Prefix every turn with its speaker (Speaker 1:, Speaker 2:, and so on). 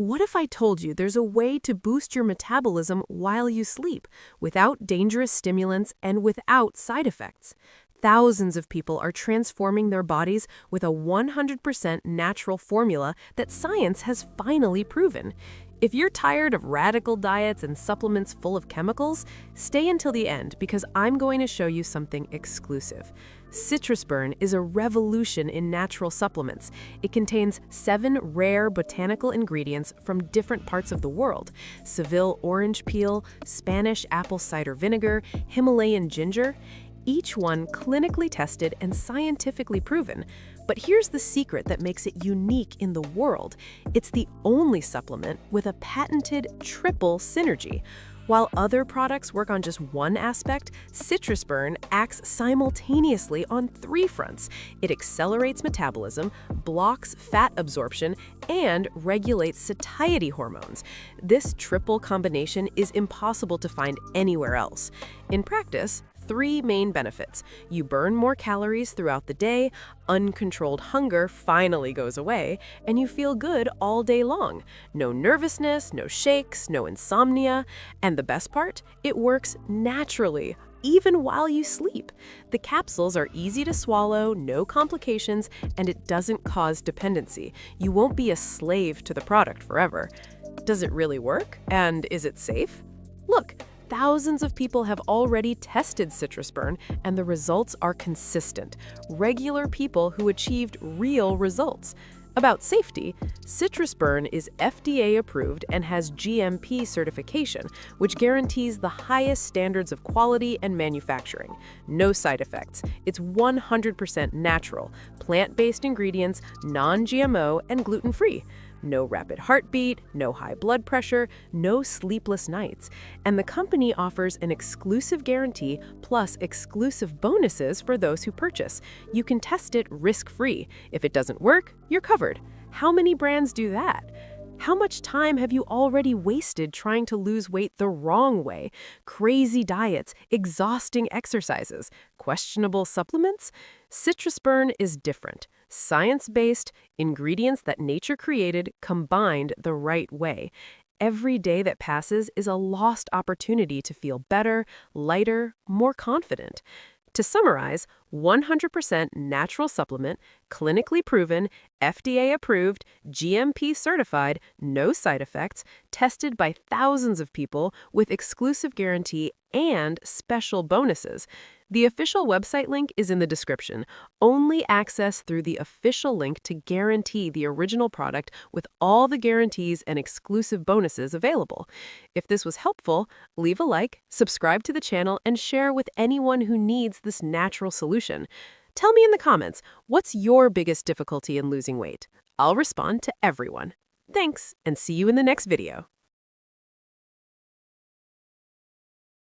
Speaker 1: What if I told you there's a way to boost your metabolism while you sleep, without dangerous stimulants and without side effects? Thousands of people are transforming their bodies with a 100% natural formula that science has finally proven. If you're tired of radical diets and supplements full of chemicals, stay until the end because I'm going to show you something exclusive. CitrusBurn is a revolution in natural supplements. It contains 7 rare botanical ingredients from different parts of the world: Seville orange peel, Spanish apple cider vinegar, Himalayan ginger. Each one clinically tested and scientifically proven. But here's the secret that makes it unique in the world. It's the only supplement with a patented triple synergy. While other products work on just one aspect, CitrusBurn acts simultaneously on 3 fronts. It accelerates metabolism, blocks fat absorption, and regulates satiety hormones. This triple combination is impossible to find anywhere else. In practice, 3 main benefits. You burn more calories throughout the day, uncontrolled hunger finally goes away, and you feel good all day long. No nervousness, no shakes, no insomnia. And the best part? It works naturally, even while you sleep. The capsules are easy to swallow, no complications, and it doesn't cause dependency. You won't be a slave to the product forever. Does it really work? And is it safe? Look, thousands of people have already tested CitrusBurn, and the results are consistent. Regular people who achieved real results. About safety, CitrusBurn is FDA approved and has GMP certification, which guarantees the highest standards of quality and manufacturing. No side effects. It's 100% natural, plant-based ingredients, non-GMO, and gluten-free. No rapid heartbeat, no high blood pressure, no sleepless nights. And the company offers an exclusive guarantee plus exclusive bonuses for those who purchase. You can test it risk-free. If it doesn't work, you're covered. How many brands do that? How much time have you already wasted trying to lose weight the wrong way? Crazy diets, exhausting exercises, questionable supplements? CitrusBurn is different. Science-based, ingredients that nature created combined the right way. Every day that passes is a lost opportunity to feel better, lighter, more confident. To summarize, 100% natural supplement, clinically proven, FDA approved, GMP certified, no side effects, tested by thousands of people with exclusive guarantee and special bonuses. The official website link is in the description. Only access through the official link to guarantee the original product with all the guarantees and exclusive bonuses available. If this was helpful, leave a like, subscribe to the channel, and share with anyone who needs this natural solution. Tell me in the comments, what's your biggest difficulty in losing weight? I'll respond to everyone. Thanks, and see you in the next video.